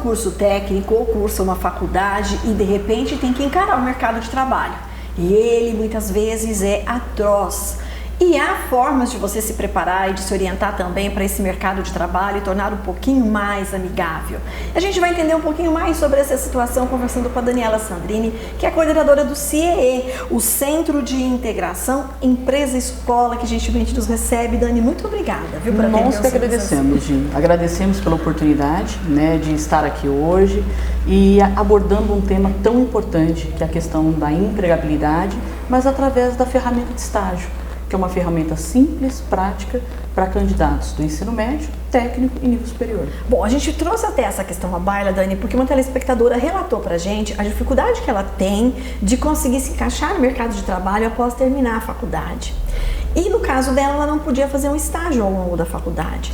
curso técnico ou cursa uma faculdade e de repente tem que encarar o mercado de trabalho. E ele muitas vezes é atroz. E há formas de você se preparar e de se orientar também para esse mercado de trabalho e tornar um pouquinho mais amigável. A gente vai entender um pouquinho mais sobre essa situação conversando com a Daniela Sandrini, que é a coordenadora do CIEE, o Centro de Integração Empresa-Escola, que gentilmente nos recebe. Dani, muito obrigada, viu, por atender. Nós que agradecemos, Gi. Agradecemos pela oportunidade, né, de estar aqui hoje e abordando um tema tão importante, que é a questão da empregabilidade, mas através da ferramenta de estágio, que é uma ferramenta simples, prática, para candidatos do ensino médio, técnico e nível superior. Bom, a gente trouxe até essa questão à baila, Dani, porque uma telespectadora relatou pra gente a dificuldade que ela tem de conseguir se encaixar no mercado de trabalho após terminar a faculdade. E no caso dela, ela não podia fazer um estágio ao longo da faculdade.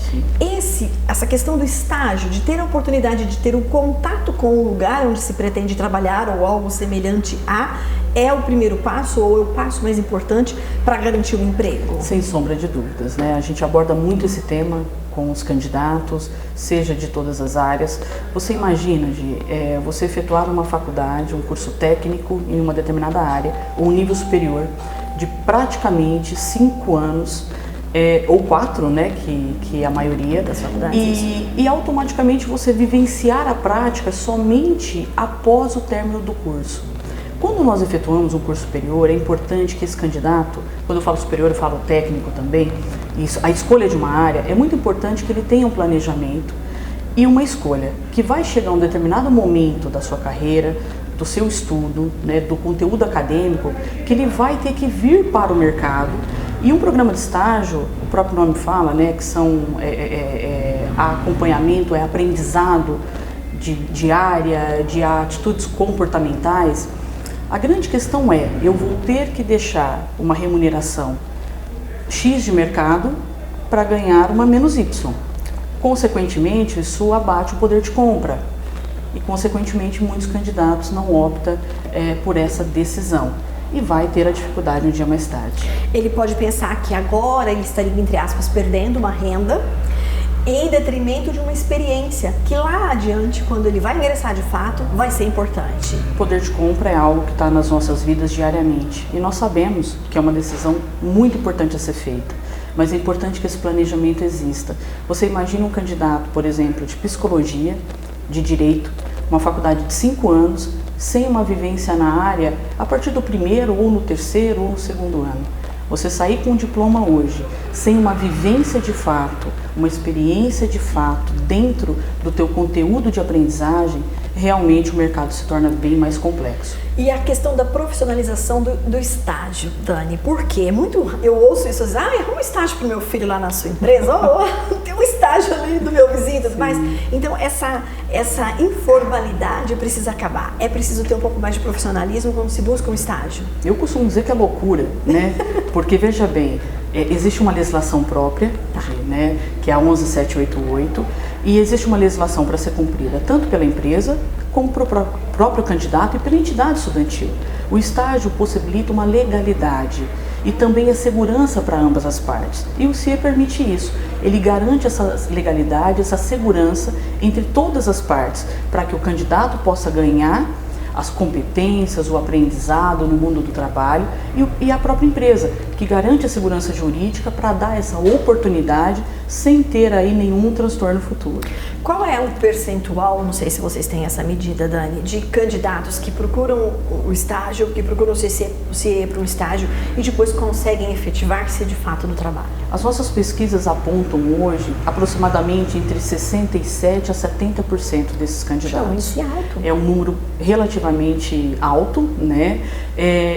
Essa questão do estágio, de ter a oportunidade de ter um contato com o lugar onde se pretende trabalhar ou algo semelhante a, é o primeiro passo ou é o passo mais importante para garantir um emprego? Sem sombra de dúvidas, né? A gente aborda muito esse tema com os candidatos, seja de todas as áreas. Você imagina, você efetuar uma faculdade, um curso técnico em uma determinada área, ou um nível superior, de praticamente 5 anos, ou 4, né, que é a maioria das faculdades. E automaticamente você vivenciar a prática somente após o término do curso. Quando nós efetuamos um curso superior, é importante que esse candidato, quando eu falo superior, eu falo técnico também, a escolha de uma área, é muito importante que ele tenha um planejamento e uma escolha, que vai chegar a um determinado momento da sua carreira, do seu estudo, né, do conteúdo acadêmico, que ele vai ter que vir para o mercado. E um programa de estágio, o próprio nome fala, né, que são acompanhamento, aprendizado de área, de atitudes comportamentais. A grande questão é, eu vou ter que deixar uma remuneração X de mercado para ganhar uma menos Y. Consequentemente, isso abate o poder de compra. E, consequentemente, muitos candidatos não optam por essa decisão e vai ter a dificuldade um dia mais tarde. Ele pode pensar que agora ele estaria, entre aspas, perdendo uma renda em detrimento de uma experiência que lá adiante, quando ele vai ingressar de fato, vai ser importante. O poder de compra é algo que está nas nossas vidas diariamente e nós sabemos que é uma decisão muito importante a ser feita. Mas é importante que esse planejamento exista. Você imagina um candidato, por exemplo, de psicologia, de direito, uma faculdade de 5 anos, sem uma vivência na área, a partir do primeiro, ou no terceiro, ou no segundo ano. Você sair com um diploma hoje, sem uma vivência de fato, uma experiência de fato dentro do teu conteúdo de aprendizagem, realmente o mercado se torna bem mais complexo. E a questão da profissionalização do estágio, Dani, por quê? Eu ouço isso, arruma um estágio para o meu filho lá na sua empresa, tem um estágio ali do meu vizinho e tudo mais. Então, essa informalidade precisa acabar. É preciso ter um pouco mais de profissionalismo quando se busca um estágio. Eu costumo dizer que é loucura, né? Porque, veja bem, existe uma legislação própria, né, que é a 11788, e existe uma legislação para ser cumprida tanto pela empresa, como pelo próprio candidato e pela entidade estudantil. O estágio possibilita uma legalidade e também a segurança para ambas as partes. E o CIE permite isso. Ele garante essa legalidade, essa segurança entre todas as partes, para que o candidato possa ganhar as competências, o aprendizado no mundo do trabalho e a própria empresa, que garante a segurança jurídica para dar essa oportunidade sem ter aí nenhum transtorno futuro. Qual é o percentual, não sei se vocês têm essa medida, Dani, de candidatos que procuram o estágio, que procuram o CIE para um estágio e depois conseguem efetivar-se de fato no trabalho? As nossas pesquisas apontam hoje aproximadamente entre 67% a 70% desses candidatos. É um número relativamente alto, né?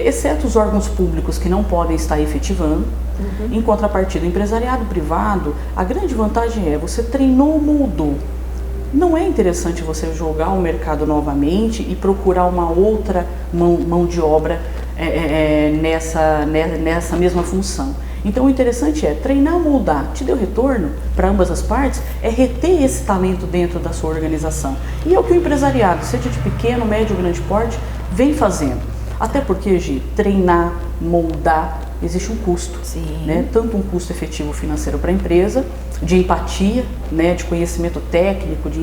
Exceto os órgãos públicos que não podem estar efetivando. Em contrapartida, o empresariado privado, a grande vantagem é você treinou, moldou. Não é interessante você jogar o mercado novamente e procurar uma outra mão de obra nessa mesma função. Então o interessante é treinar, moldar, te deu retorno para ambas as partes, é reter esse talento dentro da sua organização. E é o que o empresariado, seja de pequeno, médio ou grande porte, vem fazendo. Até porque, Gi, treinar, moldar, existe um custo, Sim. né? Tanto um custo efetivo financeiro para a empresa, de empatia, né? De conhecimento técnico, de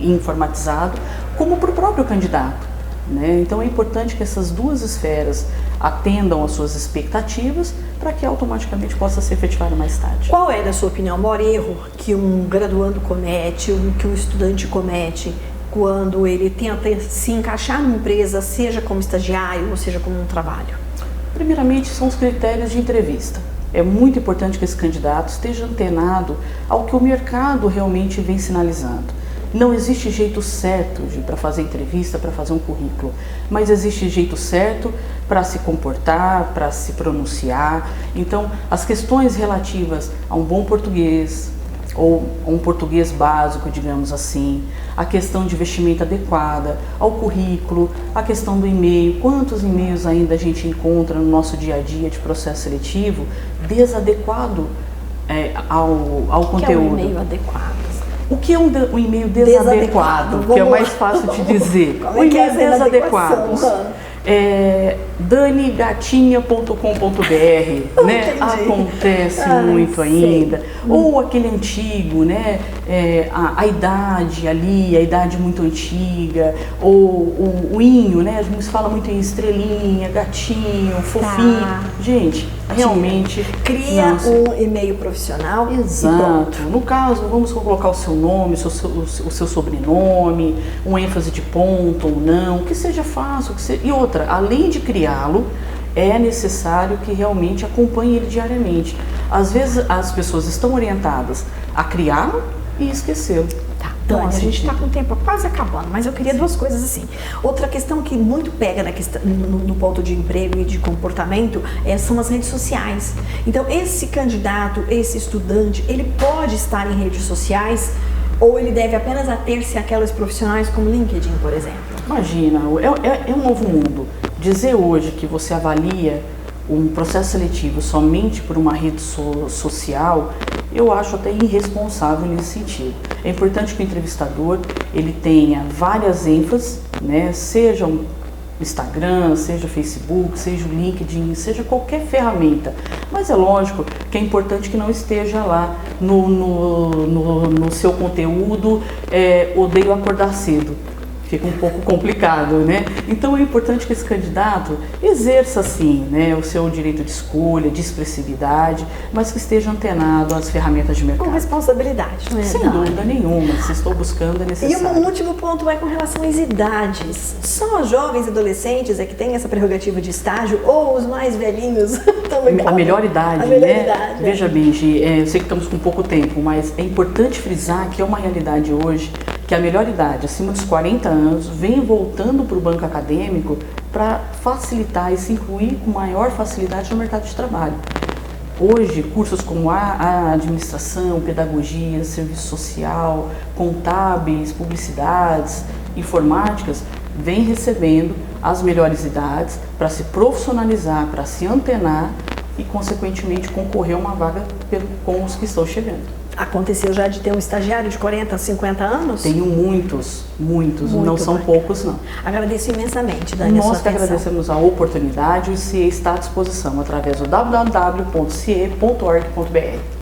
informatizado, como para o próprio candidato, né? Então é importante que essas duas esferas atendam às suas expectativas para que automaticamente possa ser efetivado mais tarde. Qual é, na sua opinião, o maior erro que um graduando comete, que um estudante comete, quando ele tenta se encaixar numa empresa, seja como estagiário ou seja como um trabalho? Primeiramente, são os critérios de entrevista. É muito importante que esse candidato esteja antenado ao que o mercado realmente vem sinalizando. Não existe jeito certo para fazer entrevista, para fazer um currículo, mas existe jeito certo para se comportar, para se pronunciar. Então, as questões relativas a um bom português, ou um português básico, digamos assim, a questão de vestimenta adequada, ao currículo, a questão do e-mail, quantos e-mails ainda a gente encontra no nosso dia a dia de processo seletivo desadequado ao conteúdo. O que é um e-mail adequado? O que é um e-mail desadequado? Que é mais fácil de dizer. Como é que é desadequado? danigatinha.com.br, né? Acontece muito ainda. Ou aquele antigo, né? A idade ali, a idade muito antiga, ou o inho, né? A gente fala muito em estrelinha, gatinho, fofinho. Tá. Gente, realmente... Cria um e-mail profissional. Exato. No caso, vamos colocar o seu nome, o seu sobrenome, um ênfase de ponto ou não, que seja fácil. E outra, além de criá-lo, é necessário que realmente acompanhe ele diariamente. Às vezes as pessoas estão orientadas a criá-lo e esquecê-lo. Tá, Dani, a gente está com o tempo quase acabando, mas eu queria duas coisas assim. Outra questão que muito pega no ponto de emprego e de comportamento são as redes sociais. Então, esse candidato, esse estudante, ele pode estar em redes sociais ou ele deve apenas ater-se àquelas profissionais como LinkedIn, por exemplo? Imagina, é um novo mundo. Dizer hoje que você avalia um processo seletivo somente por uma rede social, eu acho até irresponsável nesse sentido. É importante que o entrevistador ele tenha várias ênfases, né? Seja o Instagram, seja o Facebook, seja o LinkedIn, seja qualquer ferramenta. Mas é lógico que é importante que não esteja lá no seu conteúdo, odeio acordar cedo. Fica um pouco complicado, né? Então é importante que esse candidato exerça, sim, né, o seu direito de escolha, de expressividade, mas que esteja antenado às ferramentas de mercado. Com responsabilidade, não é? Sem dúvida nenhuma, se estou buscando é necessário. E um último ponto é com relação às idades. Só os jovens e adolescentes é que têm essa prerrogativa de estágio ou os mais velhinhos também? A melhor idade, a melhor né? idade, Veja bem, Gi, eu sei que estamos com pouco tempo, mas é importante frisar que é uma realidade hoje que a melhor idade, acima dos 40 anos, vem voltando para o banco acadêmico para facilitar e se incluir com maior facilidade no mercado de trabalho. Hoje, cursos como a administração, pedagogia, serviço social, contábeis, publicidades, informáticas, vem recebendo as melhores idades para se profissionalizar, para se antenar e, consequentemente, concorrer a uma vaga com os que estão chegando. Aconteceu já de ter um estagiário de 40, 50 anos? Tenho muitos, não são poucos não. Agradeço imensamente, Dani, Nós que agradecemos a oportunidade e o CIE está à disposição através do www.cie.org.br.